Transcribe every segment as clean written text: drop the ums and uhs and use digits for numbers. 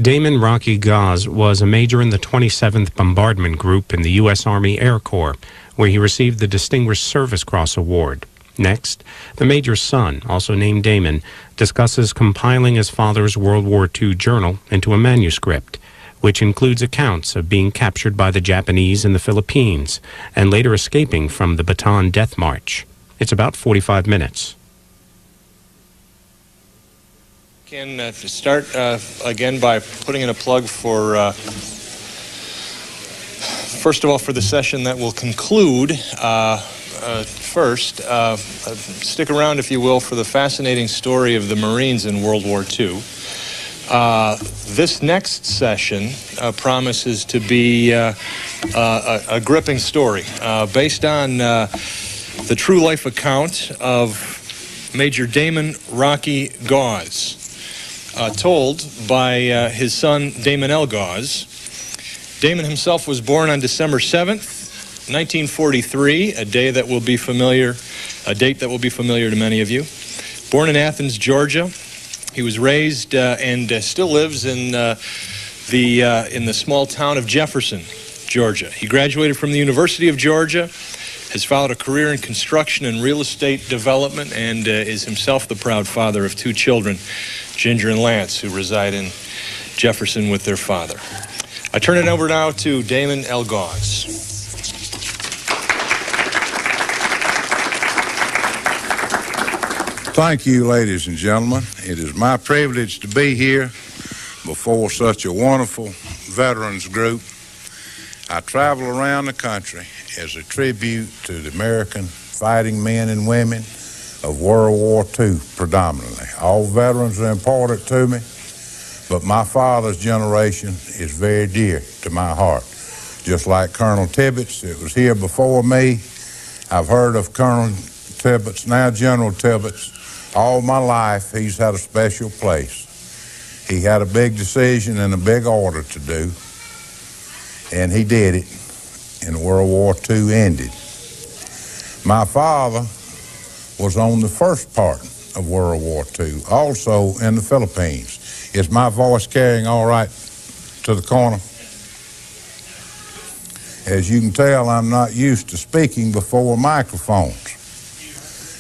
Damon Rocky Gause was a major in the 27th Bombardment Group in the U.S. Army Air Corps, where he received the Distinguished Service Cross Award. Next, the major's son, also named Damon, discusses compiling his father's World War II journal into a manuscript, which includes accounts of being captured by the Japanese in the Philippines and later escaping from the Bataan Death March. It's about 45 minutes. Can start again by putting in a plug for, first of all, for the session that will conclude first. Stick around, if you will, for the fascinating story of the Marines in World War II. This next session promises to be a gripping story based on the true life account of Major Damon Rocky Gause. Told by his son, Damon L. Gause. Damon himself was born on December 7th, 1943, a date that will be familiar to many of you. Born in Athens, Georgia, he was raised and still lives in the small town of Jefferson, Georgia. He graduated from the University of Georgia, has followed a career in construction and real estate development, and is himself the proud father of two children, Ginger and Lance, who reside in Jefferson with their father. I turn it over now to Damon L. Gause. Thank you, ladies and gentlemen. It is my privilege to be here before such a wonderful veterans group. I travel around the country as a tribute to the American fighting men and women of World War II predominantly. All veterans are important to me, but my father's generation is very dear to my heart. Just like Colonel Tibbets, that was here before me. I've heard of Colonel Tibbets, now General Tibbets. All my life, he's had a special place. He had a big decision and a big order to do, and he did it, and World War II ended. My father was on the first part of World War II, also in the Philippines. Is my voice carrying all right to the corner? As you can tell, I'm not used to speaking before microphones.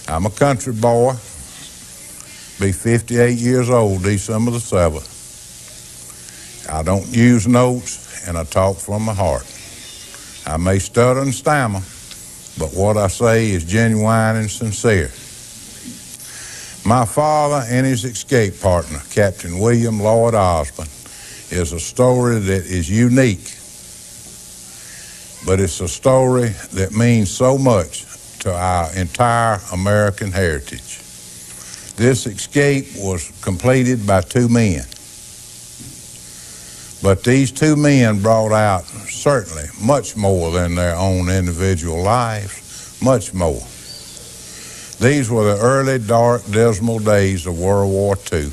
I'm a country boy, be 58 years old December the 7th. I don't use notes, and I talk from my heart. I may stutter and stammer, but what I say is genuine and sincere. My father and his escape partner, Captain William Lloyd Osborne, is a story that is unique, but it's a story that means so much to our entire American heritage. This escape was completed by two men, but these two men brought out certainly much more than their own individual lives, much more. These were the early, dark, dismal days of World War II.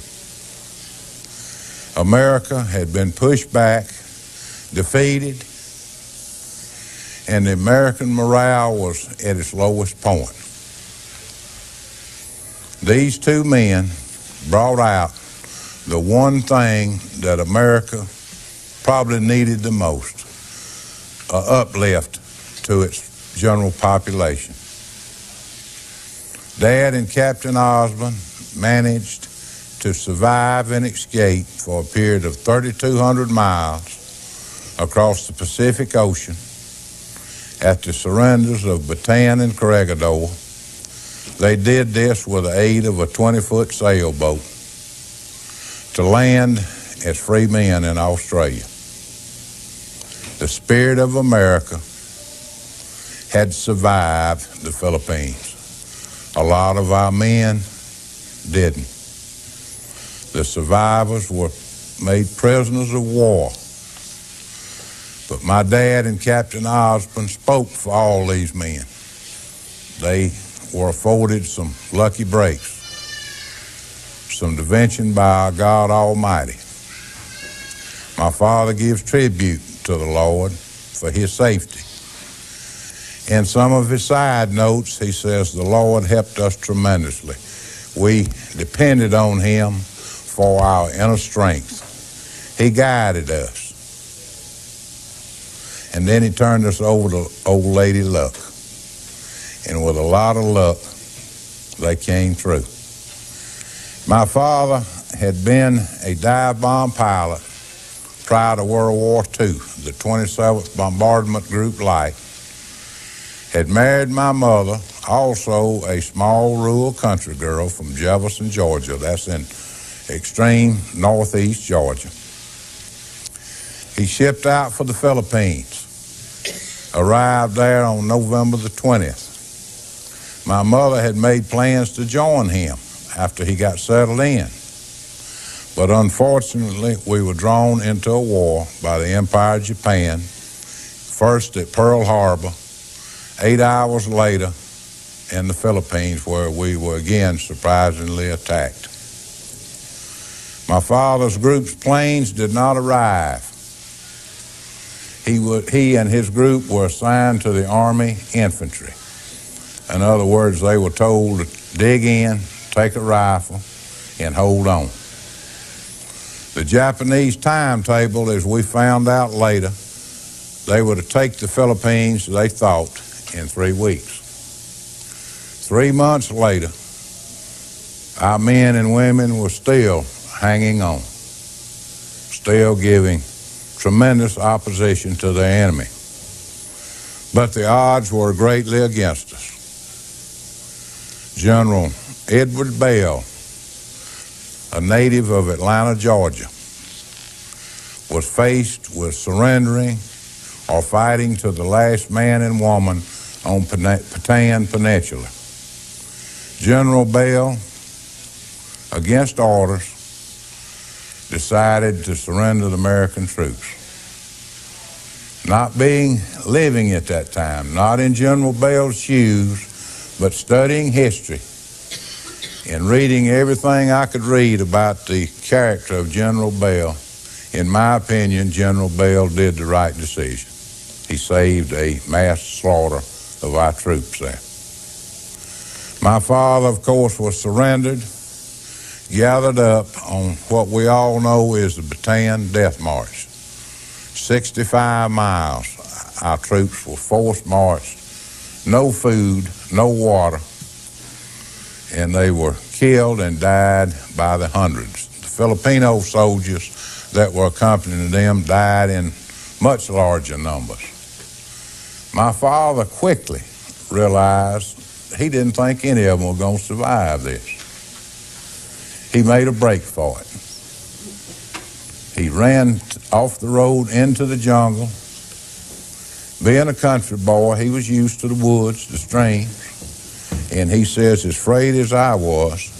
America had been pushed back, defeated, and the American morale was at its lowest point. These two men brought out the one thing that America probably needed the most, an uplift to its general population. Dad and Captain Osborne managed to survive and escape for a period of 3,200 miles across the Pacific Ocean at the surrenders of Bataan and Corregidor. They did this with the aid of a 20-foot sailboat to land as free men in Australia. The spirit of America had survived the Philippines. A lot of our men didn't. The survivors were made prisoners of war. But my dad and Captain Osborne spoke for all these men. They were afforded some lucky breaks, some intervention by our God Almighty. My father gives tribute to the Lord for his safety. In some of his side notes, he says, the Lord helped us tremendously. We depended on him for our inner strength. He guided us. And then he turned us over to old Lady Luck. And with a lot of luck, they came through. My father had been a dive bomb pilot prior to World War II, the 27th Bombardment Group Light. Had married my mother, also a small rural country girl from Jefferson, Georgia. That's in extreme northeast Georgia. He shipped out for the Philippines, arrived there on November the 20th. My mother had made plans to join him after he got settled in. But unfortunately, we were drawn into a war by the Empire of Japan, first at Pearl Harbor, 8 hours later in the Philippines, where we were again surprisingly attacked. My father's group's planes did not arrive. He and his group were assigned to the Army Infantry. In other words, they were told to dig in, take a rifle, and hold on. The Japanese timetable, as we found out later, they were to take the Philippines, they thought, in 3 weeks. 3 months later, our men and women were still hanging on, still giving tremendous opposition to their enemy. But the odds were greatly against us. General Edward Bell, a native of Atlanta, Georgia, was faced with surrendering or fighting to the last man and woman on Bataan Peninsula. General Bell, against orders, decided to surrender the American troops. Not living at that time, not in General Bell's shoes, but studying history and reading everything I could read about the character of General Bell, in my opinion, General Bell did the right decision. He saved a mass slaughter of our troops there. My father, of course, was surrendered, gathered up on what we all know is the Bataan Death March. 65 miles our troops were forced marched, no food, no water, and they were killed and died by the hundreds. The Filipino soldiers that were accompanying them died in much larger numbers. My father quickly realized he didn't think any of them were going to survive this. He made a break for it. He ran off the road into the jungle. Being a country boy, he was used to the woods, the streams, and he says, as afraid as I was,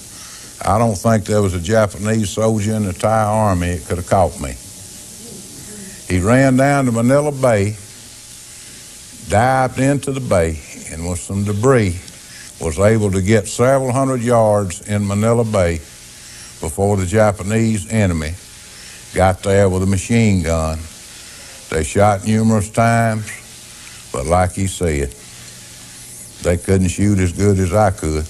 I don't think there was a Japanese soldier in the entire army that could have caught me. He ran down to Manila Bay, dived into the bay, and with some debris, was able to get several hundred yards in Manila Bay before the Japanese enemy got there with a machine gun. They shot numerous times, but like he said, they couldn't shoot as good as I could,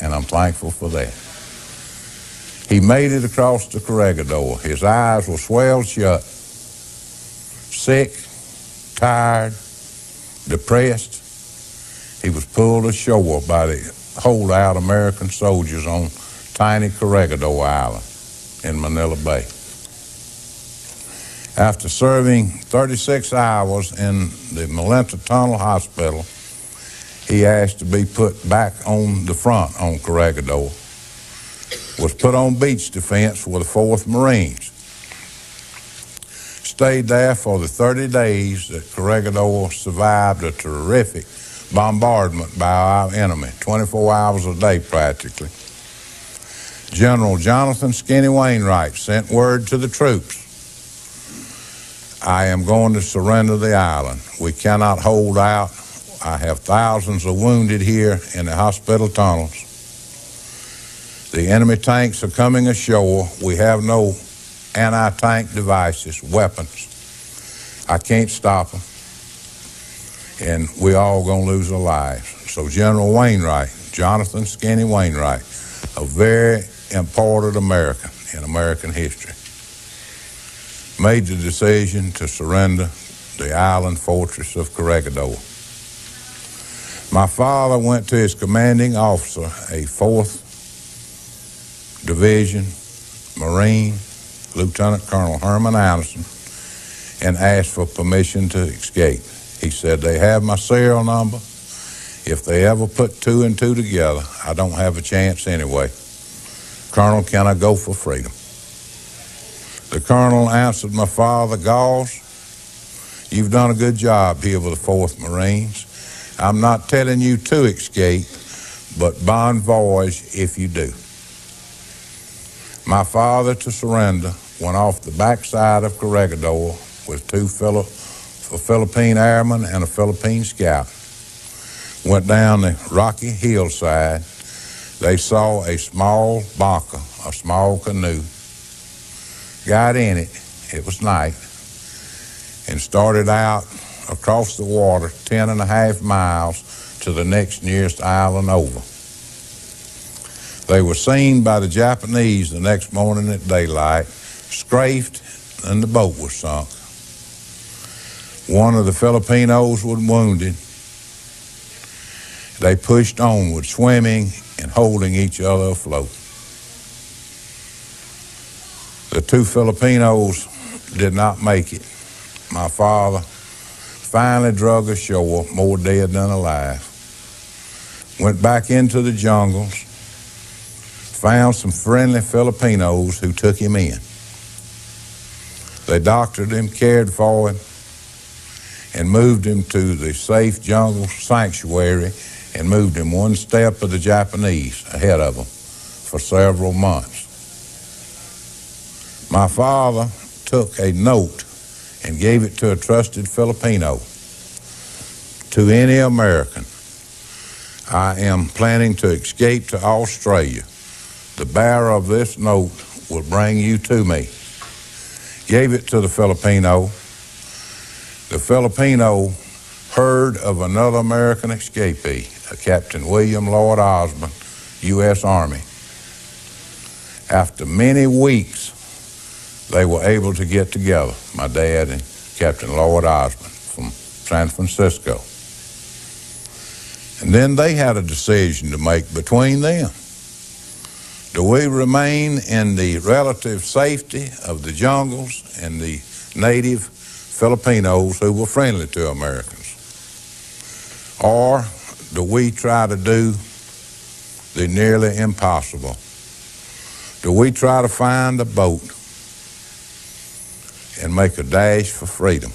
and I'm thankful for that. He made it across the Corregidor. His eyes were swelled shut, sick, tired, depressed. He was pulled ashore by the holdout American soldiers on tiny Corregidor Island in Manila Bay. After serving 36 hours in the Malenta Tunnel Hospital, he asked to be put back on the front on Corregidor, was put on beach defense with the 4th Marines. Stayed there for the 30 days that Corregidor survived a terrific bombardment by our enemy, 24 hours a day practically. General Jonathan Skinny Wainwright sent word to the troops, I am going to surrender the island. We cannot hold out. I have thousands of wounded here in the hospital tunnels. The enemy tanks are coming ashore. We have no anti-tank devices, weapons. I can't stop them. And we all gonna lose our lives. So General Wainwright, Jonathan Skinny Wainwright, a very important American in American history. made the decision to surrender the island fortress of Corregidor. My father went to his commanding officer, a 4th Division Marine, Lieutenant Colonel Herman Anderson, and asked for permission to escape. He said, they have my serial number. If they ever put 2 and 2 together, I don't have a chance anyway. Colonel, can I go for freedom? The colonel answered my father, Gauls, you've done a good job here with the 4th Marines. I'm not telling you to escape, but bon voyage if you do. My father, to surrender, went off the backside of Corregidor with 2 Philippine airmen and a Philippine scout. Went down the rocky hillside. They saw a small barca, a small canoe. Got in it, it was night, and started out across the water 10.5 miles to the next nearest island over. They were seen by the Japanese the next morning at daylight, strafed, and the boat was sunk. One of the Filipinos was wounded. They pushed onward, swimming and holding each other afloat. The 2 Filipinos did not make it. My father finally drug ashore, more dead than alive. Went back into the jungles, found some friendly Filipinos who took him in. They doctored him, cared for him, and moved him to the safe jungle sanctuary and moved him one step of the Japanese ahead of them for several months. My father took a note and gave it to a trusted Filipino. To any American, I am planning to escape to Australia. The bearer of this note will bring you to me. Gave it to the Filipino. The Filipino heard of another American escapee, a Captain William Lloyd Osborne, U.S. Army. After many weeks, they were able to get together, my dad and Captain Lloyd Osborne from San Francisco. And then they had a decision to make between them. Do we remain in the relative safety of the jungles and the native Filipinos who were friendly to Americans? Or do we try to do the nearly impossible? Do we try to find a boat and make a dash for freedom?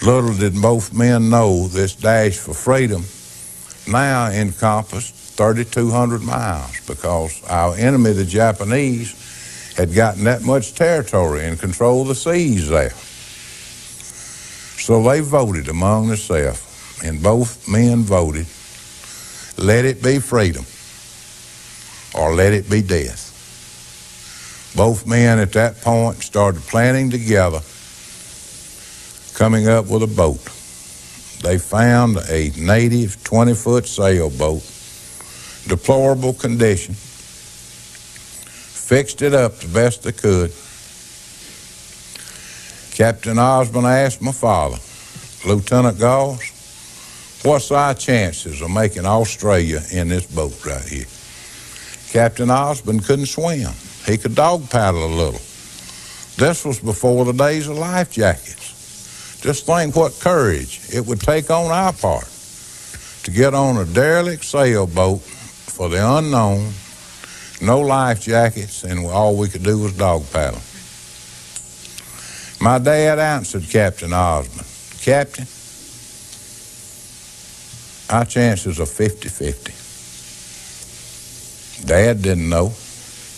Little did both men know this dash for freedom now encompassed 3,200 miles because our enemy, the Japanese, had gotten that much territory and controlled the seas there. So they voted among themselves, and both men voted, let it be freedom or let it be death. Both men at that point started planning together, coming up with a boat. They found a native 20-foot sailboat, deplorable condition, fixed it up the best they could. Captain Osborne asked my father, Lieutenant Gauls, what's our chances of making Australia in this boat right here? Captain Osborne couldn't swim. He could dog paddle a little. This was before the days of life jackets. Just think what courage it would take on our part to get on a derelict sailboat for the unknown, no life jackets, and all we could do was dog paddle. My dad answered Captain Osborne, Captain, our chances are 50-50. Dad didn't know.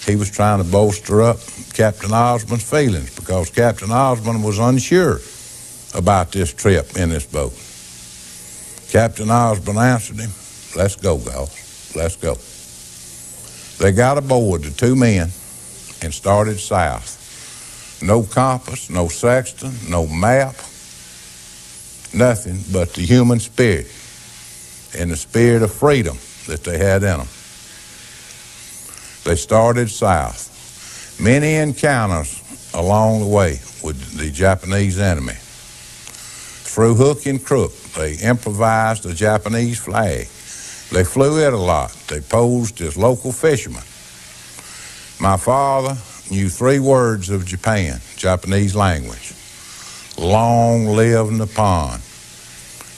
He was trying to bolster up Captain Osborne's feelings because Captain Osborne was unsure about this trip in this boat. Captain Osborne answered him, let's go, Gauls, let's go. They got aboard, the 2 men, and started south. No compass, no sextant, no map, nothing but the human spirit and the spirit of freedom that they had in them. They started south. Many encounters along the way with the Japanese enemy. Through hook and crook, they improvised a Japanese flag. They flew it a lot. They posed as local fishermen. My father knew 3 words of Japan, Japanese language. Long live Nippon.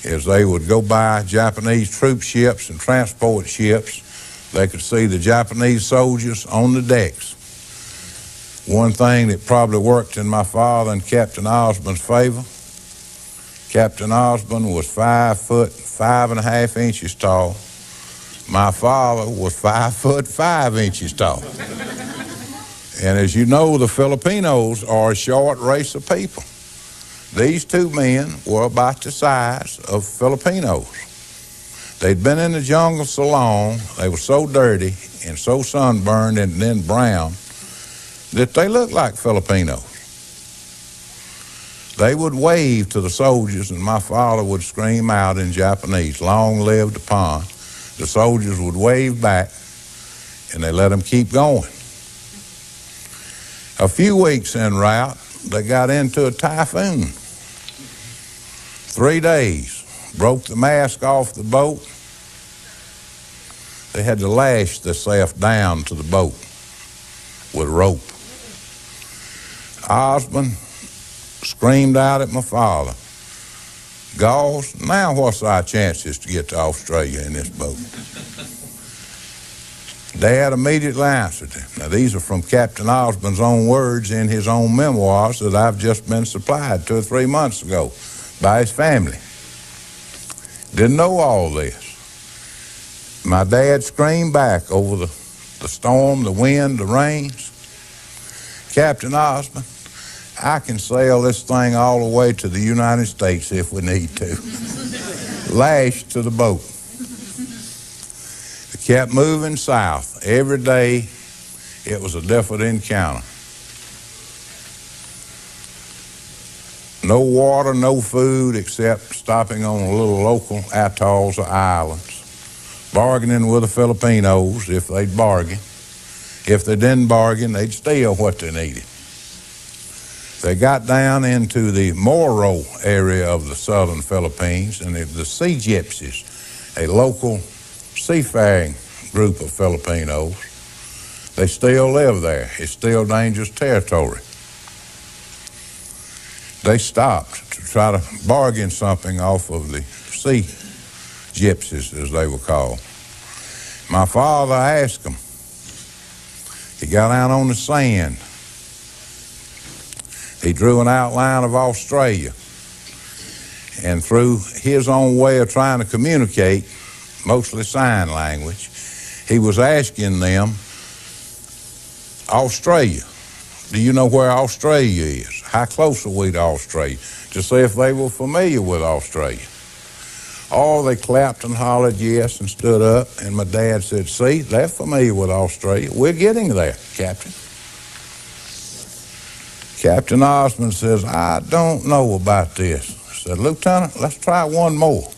As they would go by Japanese troop ships and transport ships, they could see the Japanese soldiers on the decks. One thing that probably worked in my father and Captain Osborn's favor, Captain Osborn was 5 foot 5.5 inches tall. My father was 5 foot 5 inches tall. And as you know, the Filipinos are a short race of people. These 2 men were about the size of Filipinos. They'd been in the jungle so long, they were so dirty and so sunburned and then brown that they looked like Filipinos. They would wave to the soldiers and my father would scream out in Japanese, "Long live Nippon." The soldiers would wave back and they let them keep going. A few weeks en route, they got into a typhoon. 3 days, broke the mast off the boat. They had to lash themselves down to the boat with rope. Osborn screamed out at my father, "Gauls, now what's our chances to get to Australia in this boat?" Dad immediately answered him. Now, these are from Captain Osborn's own words in his own memoirs that I've just been supplied 2 or 3 months ago by his family. Didn't know all this. My dad screamed back over the storm, the wind, the rains, "Captain Osborn, I can sail this thing all the way to the United States if we need to." Lashed to the boat. It kept moving south. Every day it was a different encounter. No water, no food except stopping on a little local atolls or islands. Bargaining with the Filipinos if they'd bargain. If they didn't bargain, they'd steal what they needed. They got down into the Moro area of the southern Philippines, and the Sea Gypsies, a local seafaring group of Filipinos, they still live there. It's still dangerous territory. They stopped to try to bargain something off of the Sea Gypsies, as they were called. My father asked them. He got out on the sand. He drew an outline of Australia, and through his own way of trying to communicate, mostly sign language, he was asking them, "Australia, do you know where Australia is? How close are we to Australia?" To see if they were familiar with Australia. Oh, they clapped and hollered yes and stood up, and my dad said, "See, they're familiar with Australia. We're getting there, Captain." Captain Osborn says, "I don't know about this." I said, "Lieutenant, let's try one more."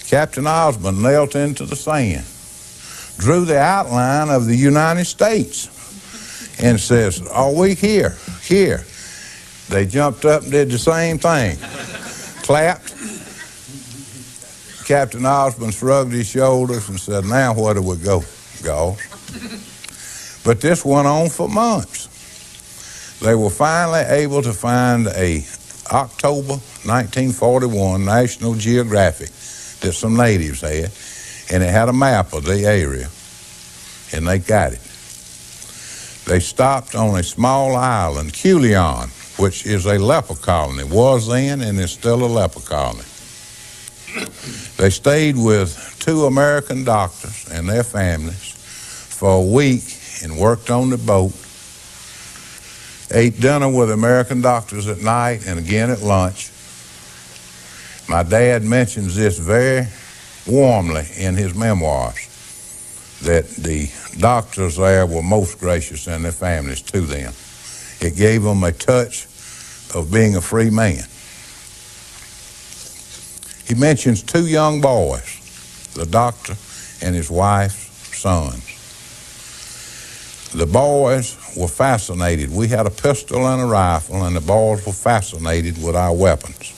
Captain Osborn knelt into the sand, drew the outline of the United States, and says, "Are we here? Here." They jumped up and did the same thing. Clapped. Captain Osborn shrugged his shoulders and said, "Now where do we go, Gauls?" But this went on for months. They were finally able to find a October 1941 National Geographic that some natives had, and it had a map of the area, and they got it. They stopped on a small island, Culion, which is a leper colony, was then and is still a leper colony. They stayed with 2 American doctors and their families for a week and worked on the boat, ate dinner with American doctors at night and again at lunch. My dad mentions this very warmly in his memoirs, that the doctors there were most gracious and their families to them. It gave them a touch of being a free man. He mentions 2 young boys, the doctor and his wife's sons. The boys were fascinated. We had a pistol and a rifle, and the boys were fascinated with our weapons.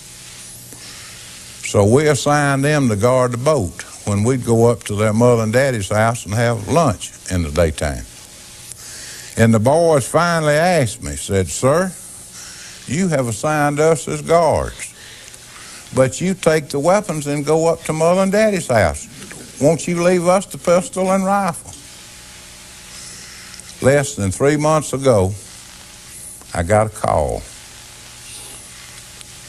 So we assigned them to guard the boat when we'd go up to their mother and daddy's house and have lunch in the daytime. And the boys finally asked me, said, "Sir, you have assigned us as guards, but you take the weapons and go up to mother and daddy's house. Won't you leave us the pistol and rifle?" Less than 3 months ago, I got a call.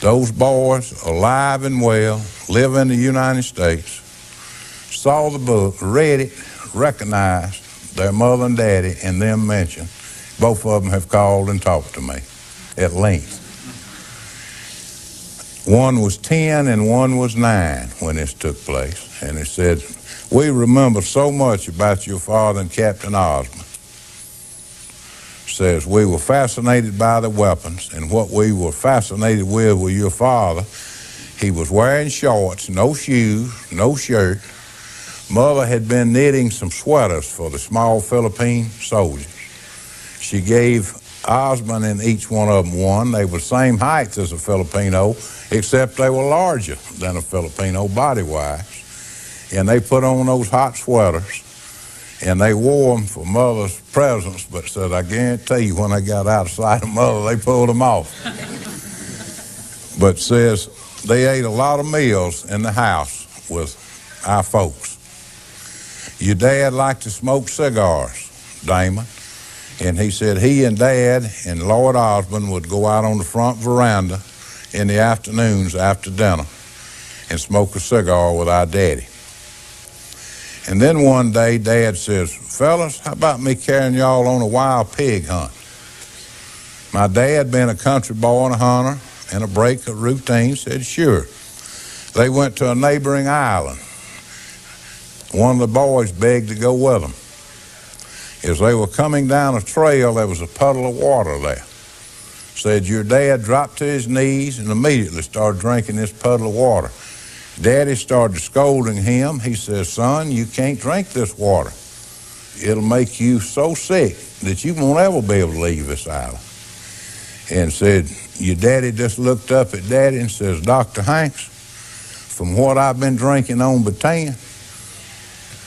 Those boys, alive and well, live in the United States, saw the book, read it, recognized their mother and daddy, and them mentioned. Both of them have called and talked to me at length. One was 10 and one was 9 when this took place. And they said, "We remember so much about your father and Captain Osborn." Says, "We were fascinated by the weapons, and what we were fascinated with your father. He was wearing shorts, no shoes, no shirt. Mother had been knitting some sweaters for the small Philippine soldiers. She gave Osborn and each one of them one. They were the same height as a Filipino, except they were larger than a Filipino body-wise. And they put on those hot sweaters, and they wore them for Mother's presents, but said, I guarantee you when they got out of sight of Mother, they pulled them off." But says they ate a lot of meals in the house with our folks. "Your dad liked to smoke cigars, Damon." And he said he and Dad and Lloyd Osborn would go out on the front veranda in the afternoons after dinner and smoke a cigar with our daddy. And then one day, Dad says, "Fellas, how about me carrying y'all on a wild pig hunt?" My dad, being a country boy and a hunter and a break of routine, said sure. They went to a neighboring island. One of the boys begged to go with them. As they were coming down a trail, there was a puddle of water there. Said your dad dropped to his knees and immediately started drinking this puddle of water. Daddy started scolding him. He says, "Son, you can't drink this water. It'll make you so sick that you won't ever be able to leave this island." And said, your daddy just looked up at Daddy and says, "Dr. Hanks, from what I've been drinking on Bataan,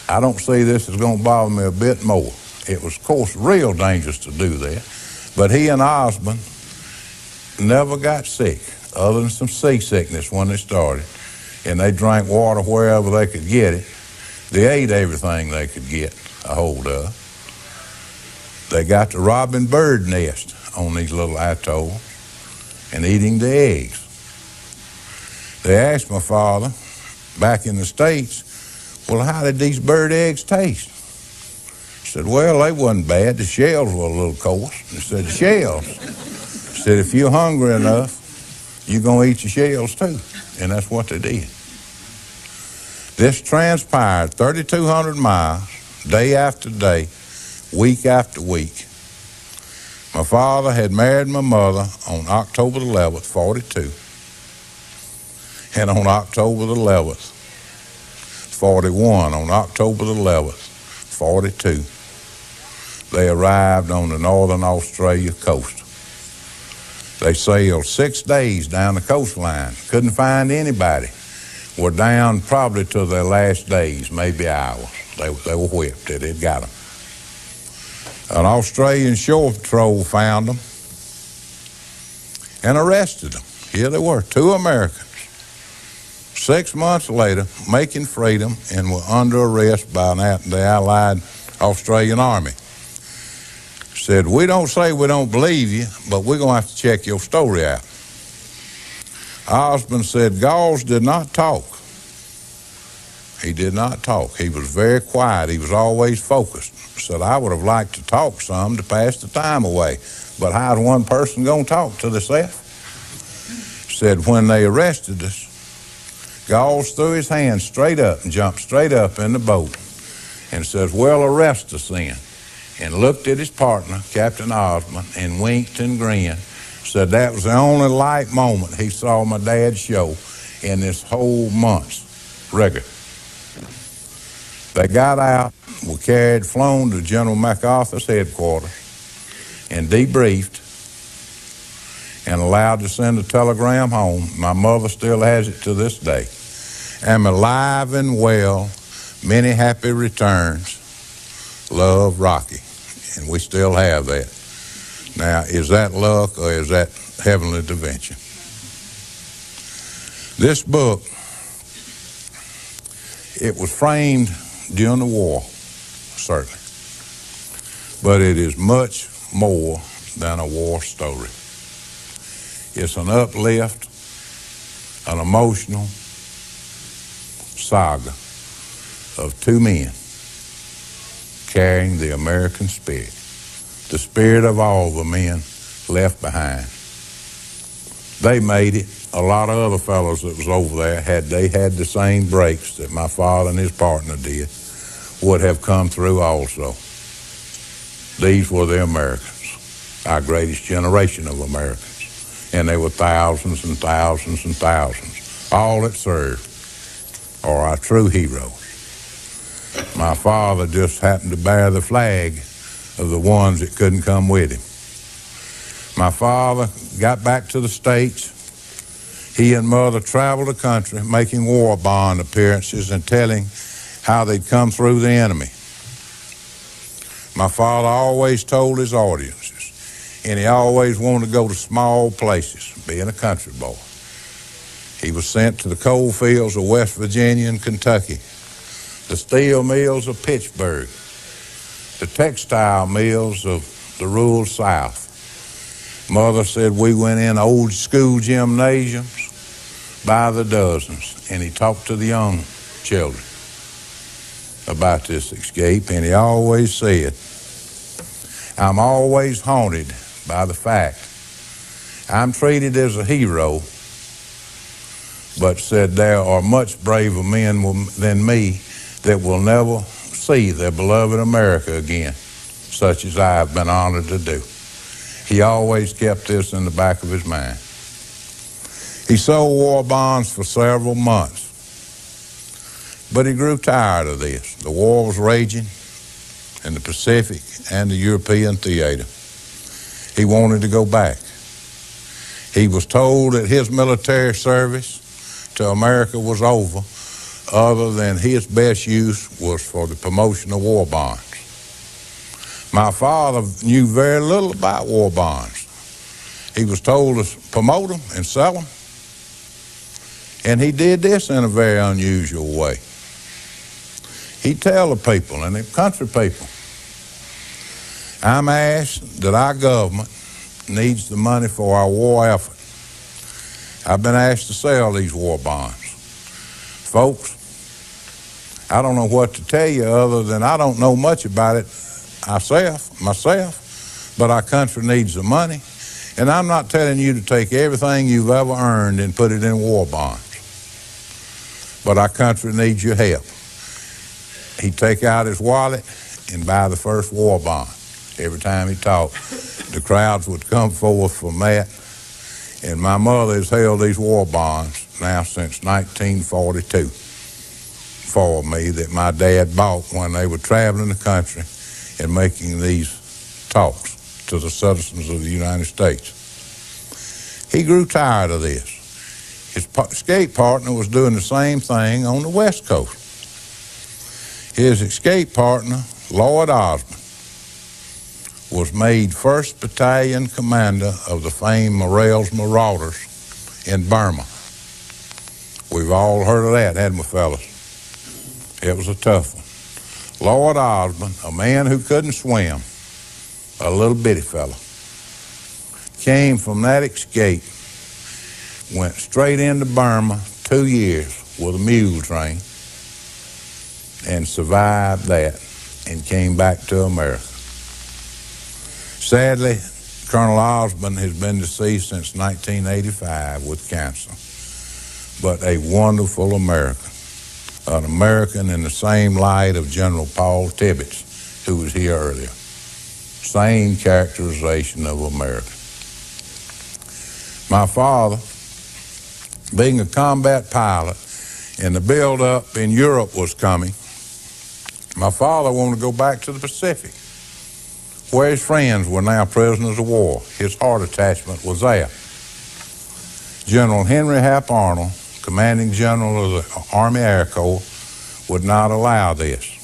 I don't see this is going to bother me a bit more." It was, of course, real dangerous to do that. But he and Osborn never got sick, other than some seasickness when they started. And they drank water wherever they could get it. They ate everything they could get a hold of. They got to robbing bird nests on these little atolls and eating the eggs. They asked my father, back in the States, "Well, how did these bird eggs taste?" He said, "Well, they wasn't bad. The shells were a little coarse." He said, "The shells?" He said, "If you're hungry enough, you're going to eat your shells too." And that's what they did. This transpired 3,200 miles, day after day, week after week. My father had married my mother on October 11th, 42. And on October 11th, 41, on October 11th, 42, they arrived on the northern Australia coast. They sailed 6 days down the coastline, couldn't find anybody. Were down probably to their last days, maybe hours. They were whipped. It had got them. An Australian shore patrol found them and arrested them. Here they were, 2 Americans. 6 months later, making freedom, and were under arrest by the Allied Australian Army. Said, "We don't say we don't believe you, but we're going to have to check your story out." Osborn said Gauls did not talk. He did not talk. He was very quiet. He was always focused. Said, "I would have liked to talk some to pass the time away, but how's one person going to talk to themselves?" Said, when they arrested us, Gauls threw his hands straight up and jumped straight up in the boat and says, "Well, arrest us then." And looked at his partner, Captain Osborn, and winked and grinned. Said that was the only light moment he saw my dad show in this whole month's rigor. They got out, were flown to General MacArthur's headquarters and debriefed and allowed to send a telegram home. My mother still has it to this day. Am alive and well, many happy returns. Love, Rocky. And we still have that. Now, is that luck or is that heavenly intervention? This book, it was framed during the war, certainly. But it is much more than a war story. It's an uplift, an emotional saga of two men carrying the American spirit, the spirit of all the men left behind. They made it. A lot of other fellows that was over there, had they had the same breaks that my father and his partner did, would have come through also. These were the Americans, our greatest generation of Americans. And there were thousands and thousands and thousands, all that served, are our true heroes. My father just happened to bear the flag of the ones that couldn't come with him. My father got back to the States. He and Mother traveled the country making war bond appearances and telling how they'd come through the enemy. My father always told his audiences, and he always wanted to go to small places, being a country boy. He was sent to the coal fields of West Virginia and Kentucky, the steel mills of Pittsburgh, the textile mills of the rural South. Mother said we went in old school gymnasiums by the dozens, and he talked to the young children about this escape, and he always said, I'm always haunted by the fact I'm treated as a hero, but said there are much braver men than me that will never see their beloved America again, such as I have been honored to do. He always kept this in the back of his mind. He sold war bonds for several months, but he grew tired of this. The war was raging in the Pacific and the European theater. He wanted to go back. He was told that his military service to America was over, other than his best use was for the promotion of war bonds. My father knew very little about war bonds. He was told to promote them and sell them, and he did this in a very unusual way. He'd tell the people, and the country people, I'm asked that our government needs the money for our war effort. I've been asked to sell these war bonds. Folks, I don't know what to tell you other than I don't know much about it myself, but our country needs the money. And I'm not telling you to take everything you've ever earned and put it in war bonds. But our country needs your help. He'd take out his wallet and buy the first war bond. Every time he talked, the crowds would come forth from that. And my mother has held these war bonds now since 1942 for me, that my dad bought when they were traveling the country and making these talks to the citizens of the United States. He grew tired of this. His escape partner was doing the same thing on the West Coast. His escape partner, Lloyd Osborne, was made 1st Battalion Commander of the famed Morales Marauders in Burma. We've all heard of that, hadn't we, fellas? It was a tough one. Lloyd Osborne, a man who couldn't swim, a little bitty fella, came from that escape, went straight into Burma 2 years with a mule train, and survived that and came back to America. Sadly, Colonel Osborne has been deceased since 1985 with cancer, but a wonderful American, an American in the same light of General Paul Tibbets, who was here earlier. Same characterization of America. My father, being a combat pilot, and the build-up in Europe was coming, My father wanted to go back to the Pacific, where his friends were now prisoners of war. His heart attachment was there. General Henry Hap Arnold, commanding general of the Army Air Corps, would not allow this.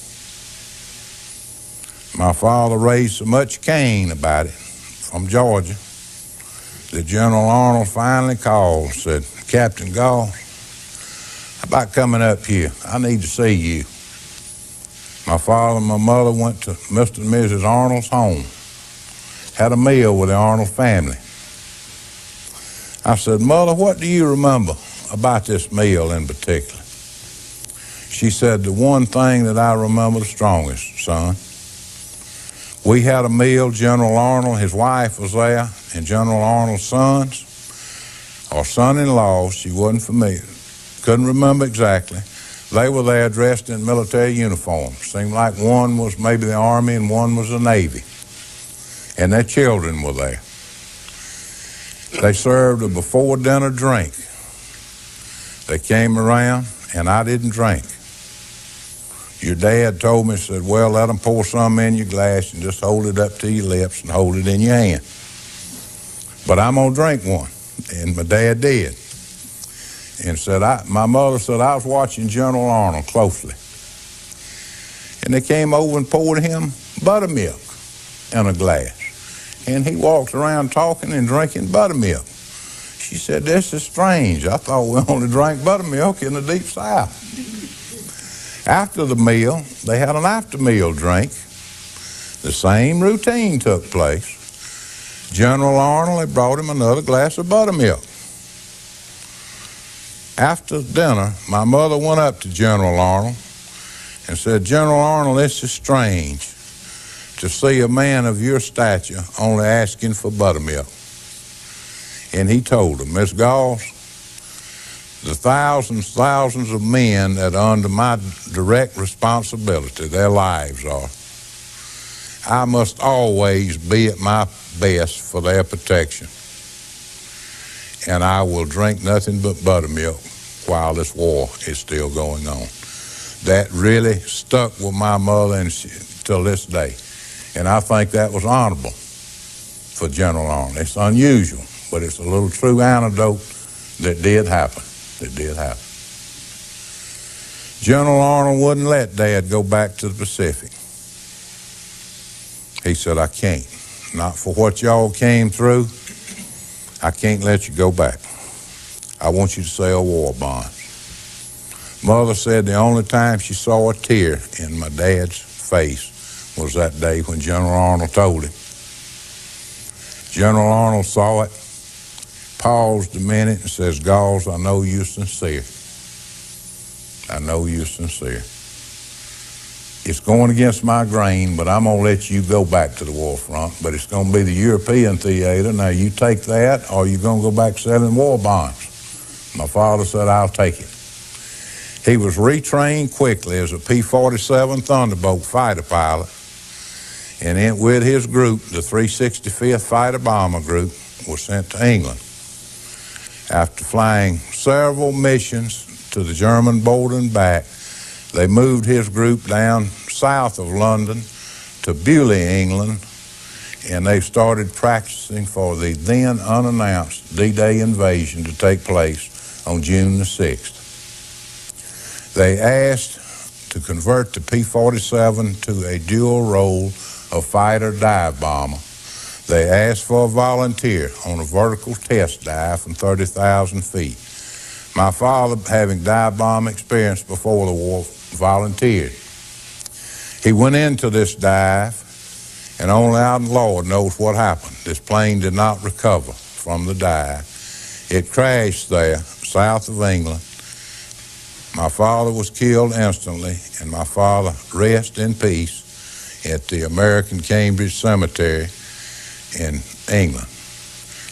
My father raised so much Cain about it from Georgia that General Arnold finally called and said, "Captain Gall, how about coming up here? I need to see you." My father and my mother went to Mr. and Mrs. Arnold's home, had a meal with the Arnold family. I said, "Mother, what do you remember about this meal in particular?" She said, "The one thing that I remember the strongest, son. We had a meal, General Arnold, his wife was there, and General Arnold's sons, or son-in-laws, she wasn't familiar, couldn't remember exactly. They were there dressed in military uniforms. Seemed like one was maybe the Army and one was the Navy. And their children were there. They served a before-dinner drink. They came around, and I didn't drink. Your dad told me, said, well, let them pour some in your glass and just hold it up to your lips and hold it in your hand. But I'm going to drink one. And my dad did. And said, my mother said, I was watching General Arnold closely. And they came over and poured him buttermilk in a glass. And he walked around talking and drinking buttermilk. She said, this is strange. I thought we only drank buttermilk in the Deep South. After the meal, they had an after-meal drink. The same routine took place. General Arnold had brought him another glass of buttermilk. After dinner, my mother went up to General Arnold and said, General Arnold, this is strange to see a man of your stature only asking for buttermilk. And he told her, Miss Gauls, the thousands of men that are under my direct responsibility, their lives are, I must always be at my best for their protection. And I will drink nothing but buttermilk while this war is still going on. That really stuck with my mother and till this day. And I think that was honorable for General Arnold. It's unusual, but it's a little true anecdote that did happen. It did happen. General Arnold wouldn't let Dad go back to the Pacific. He said, I can't. Not for what y'all came through. I can't let you go back. I want you to sell war bonds. Mother said the only time she saw a tear in my dad's face was that day when General Arnold told him. General Arnold saw it, paused a minute and says, Gauls, I know you're sincere. I know you're sincere. It's going against my grain, but I'm going to let you go back to the war front, but it's going to be the European theater. Now, you take that, or you're going to go back selling war bonds. My father said, I'll take it. He was retrained quickly as a P-47 Thunderbolt fighter pilot, and with his group, the 365th Fighter Bomber Group, was sent to England. After flying several missions to the German border and back, they moved his group down south of London to Beaulieu, England, and they started practicing for the then unannounced D-Day invasion to take place on June the 6th. They asked to convert the P-47 to a dual role of fighter dive bomber. They asked for a volunteer on a vertical test dive from 30,000 feet. My father, having dive bomb experience before the war, volunteered. He went into this dive, and only our Lord knows what happened. This plane did not recover from the dive. It crashed there, south of England. My father was killed instantly, and my father rests in peace at the American Cambridge Cemetery in England.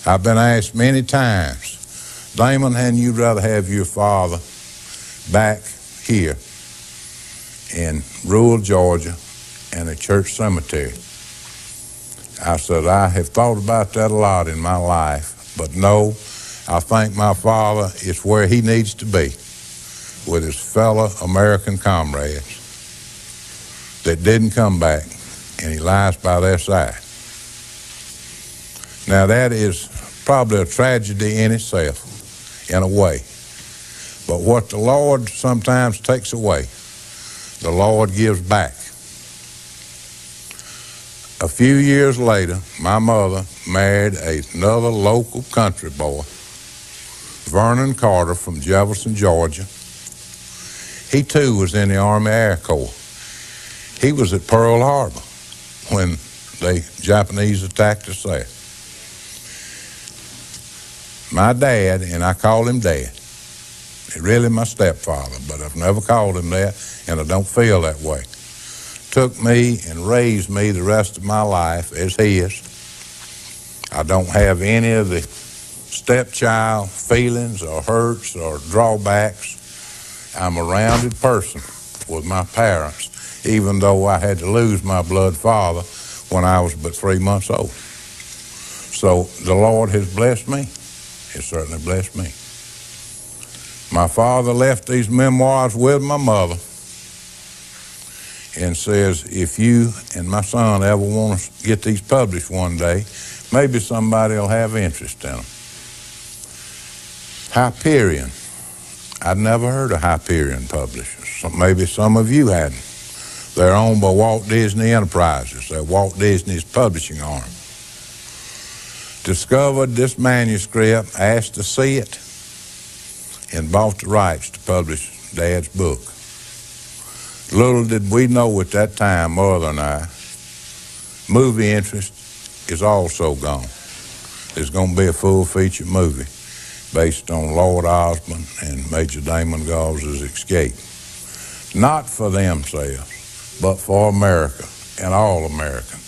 I've been asked many times, Damon, hadn't you rather have your father back here in rural Georgia in a church cemetery? I said, I have thought about that a lot in my life, but no, I think my father is where he needs to be with his fellow American comrades. that didn't come back, and he lies by their side. Now that is probably a tragedy in itself, in a way. But what the Lord sometimes takes away, the Lord gives back. A few years later, my mother married another local country boy, Vernon Carter from Jefferson, Georgia. He too was in the Army Air Corps. He was at Pearl Harbor when the Japanese attacked us there. My dad, and I call him Dad, he's really my stepfather, but I've never called him that, and I don't feel that way. Took me and raised me the rest of my life as his. I don't have any of the stepchild feelings or hurts or drawbacks. I'm a rounded person with my parents, even though I had to lose my blood father when I was but 3 months old. So the Lord has blessed me. He certainly blessed me. My father left these memoirs with my mother and says, if you and my son ever want to get these published one day, maybe somebody will have interest in them. Hyperion. I'd never heard of Hyperion Publishers. So maybe some of you hadn't. They're owned by Walt Disney Enterprises. They're Walt Disney's publishing arm. Discovered this manuscript, asked to see it, and bought the rights to publish Dad's book. Little did we know at that time, Mother and I, movie interest is also gone. There's going to be a full-feature movie based on Lord Osborne and Major Damon Gause's escape. Not for themselves, but for America and all Americans.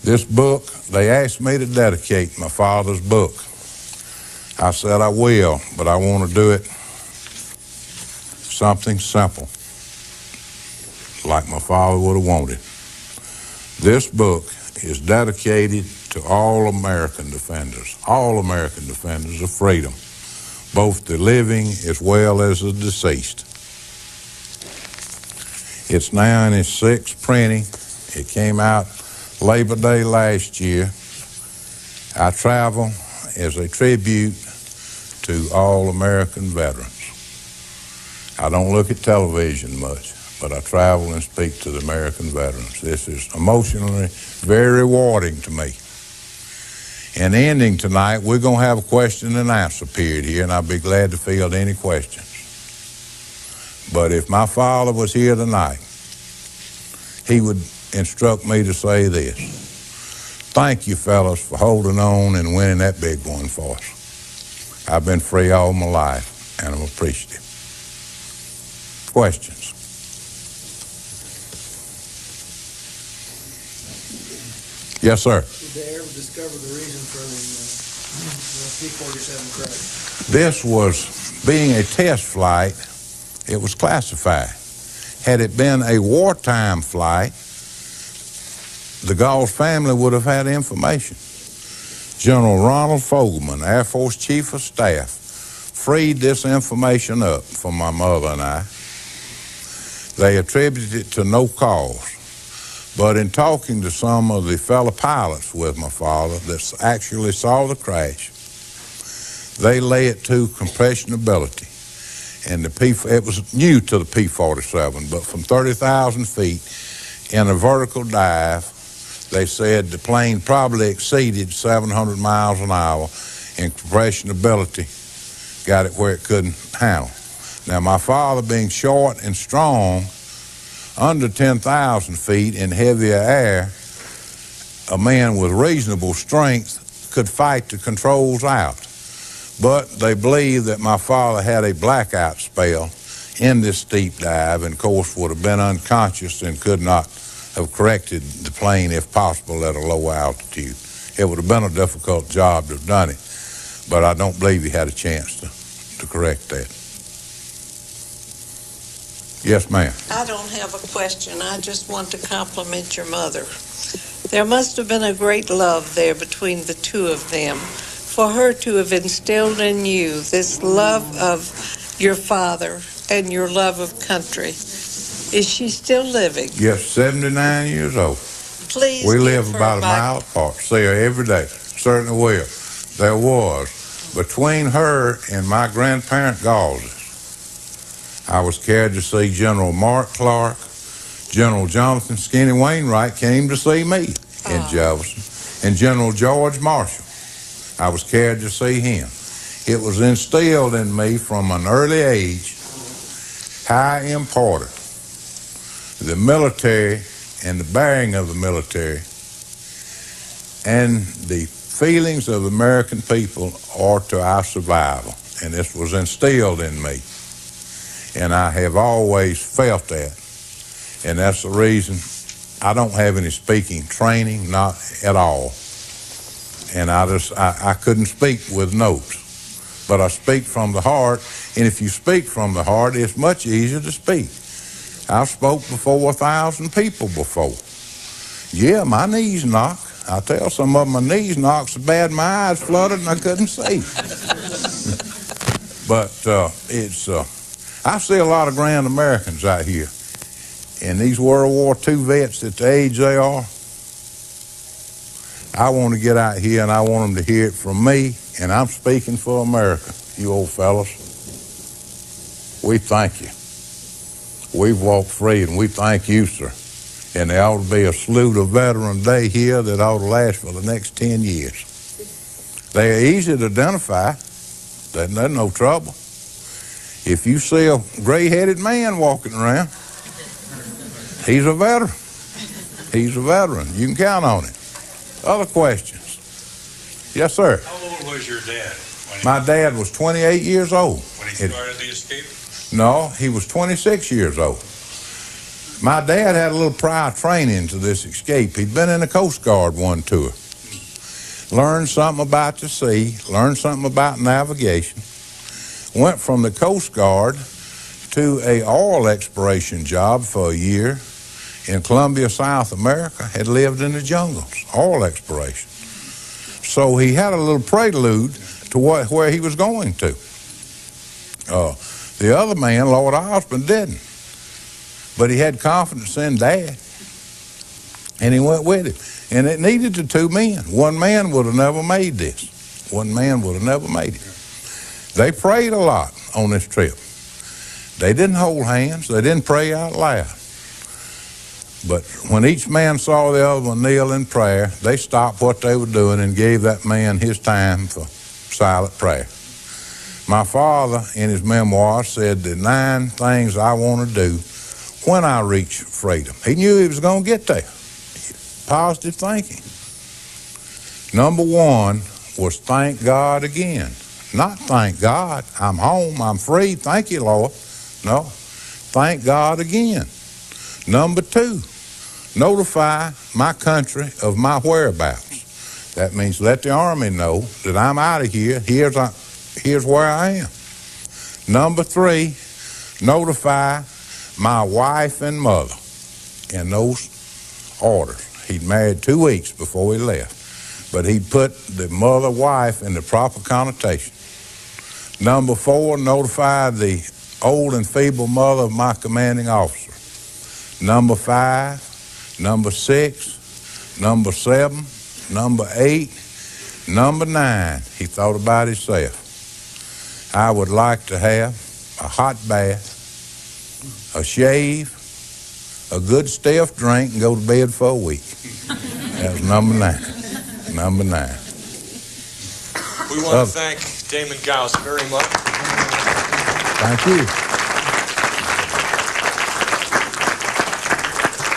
This book, they asked me to dedicate my father's book. I said I will, but I want to do it something simple, like my father would have wanted. This book is dedicated to all American defenders of freedom, both the living as well as the deceased. It's now in its 6th printing. It came out Labor Day last year. I travel as a tribute to all American veterans. I don't look at television much, but I travel and speak to the American veterans. This is emotionally very rewarding to me. And ending tonight, we're going to have a question and answer period here, and I'll be glad to field any questions. But if my father was here tonight, he would instruct me to say this: thank you, fellas, for holding on and winning that big one for us. I've been free all my life, and I'm appreciative. Questions? Yes, sir. Did they ever discover the reason for the P-47 crash? This was, being a test flight, it was classified. Had it been a wartime flight, the Gause family would have had information. General Ronald Fogelman, Air Force Chief of Staff, freed this information up for my mother and I. They attributed it to no cause. But in talking to some of the fellow pilots with my father that actually saw the crash, they lay it to compressionability. And it was new to the P-47, but from 30,000 feet in a vertical dive, they said the plane probably exceeded 700 miles an hour, and compressionability got it where it couldn't handle. Now, my father being short and strong, under 10,000 feet in heavier air, a man with reasonable strength could fight the controls out. But they believe that my father had a blackout spell in this steep dive, and of course would have been unconscious and could not have corrected the plane if possible at a low altitude. It would have been a difficult job to have done it, but I don't believe he had a chance to correct that. Yes, ma'am. I don't have a question. I just want to compliment your mother. There must have been a great love there between the two of them, for her to have instilled in you this love of your father and your love of country. Is she still living? Yes, 79 years old. Please We give live her about a my- mile apart. See her every day. Certainly will. There was, between her and my grandparent Gauzes, I was carried to see General Mark Clark. General Jonathan Skinny Wainwright came to see me in Jefferson. And General George Marshall, I was carried to see him. It was instilled in me from an early age how important the military and the bearing of the military and the feelings of the American people are to our survival. And this was instilled in me. And I have always felt that. And that's the reason I don't have any speaking training, not at all. And I couldn't speak with notes. But I speak from the heart, and if you speak from the heart, it's much easier to speak. I've spoke before 1,000 people before. Yeah, my knees knock. I tell some of them my knees knocked so bad my eyes flooded and I couldn't see. But I see a lot of grand Americans out here. And these World War II vets at the age they are, I want to get out here and I want them to hear it from me, and I'm speaking for America, you old fellas. We thank you. We've walked free, and we thank you, sir. And there ought to be a salute of Veteran Day here that ought to last for the next 10 years. They're easy to identify. There's no trouble. If you see a gray-headed man walking around, he's a veteran. He's a veteran. You can count on it. Other questions? Yes, sir. How old was your dad? My dad was 28 years old. When he started the escape? No, he was 26 years old. My dad had a little prior training to this escape. He'd been in the Coast Guard one tour. Learned something about the sea, learned something about navigation. Went from the Coast Guard to a oil exploration job for a year in Colombia, South America. Had lived in the jungles, oil exploration. So he had a little prelude to where he was going to. The other man, Lord Osborne, didn't. But he had confidence in Dad, and he went with him. And it needed the two men. One man would have never made this. One man would have never made it. They prayed a lot on this trip. They didn't hold hands. They didn't pray out loud. But when each man saw the other one kneel in prayer, they stopped what they were doing and gave that man his time for silent prayer. My father, in his memoir, said the 9 things I want to do when I reach freedom. He knew he was going to get there. Positive thinking. Number 1 was thank God again. Not thank God, I'm home, I'm free, thank you, Lord. No, thank God again. Number 2, notify my country of my whereabouts. That means let the Army know that I'm out of here. Here's where I am. Number 3, notify my wife and mother in those orders. He'd married 2 weeks before he left, but he put the mother, wife in the proper connotation. Number 4, notify the old and feeble mother of my commanding officer. Number 5, number 6, number 7, number 8, number 9, he thought about himself. I would like to have a hot bath, a shave, a good stiff drink, and go to bed for a week. That was number 9. Number 9. We want to thank Damon Gauss very much. Thank you.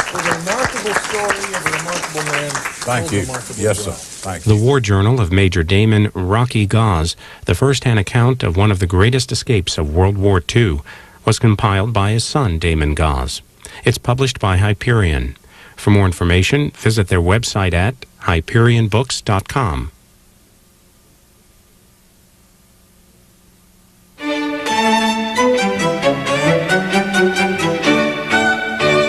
It was a remarkable story of a remarkable man. Thank told you. remarkable Yes, job. sir. Thank The you. War Journal of Major Damon Rocky Gauss, the first-hand account of one of the greatest escapes of World War II, was compiled by his son, Damon Gauss. It's published by Hyperion. For more information, visit their website at hyperionbooks.com.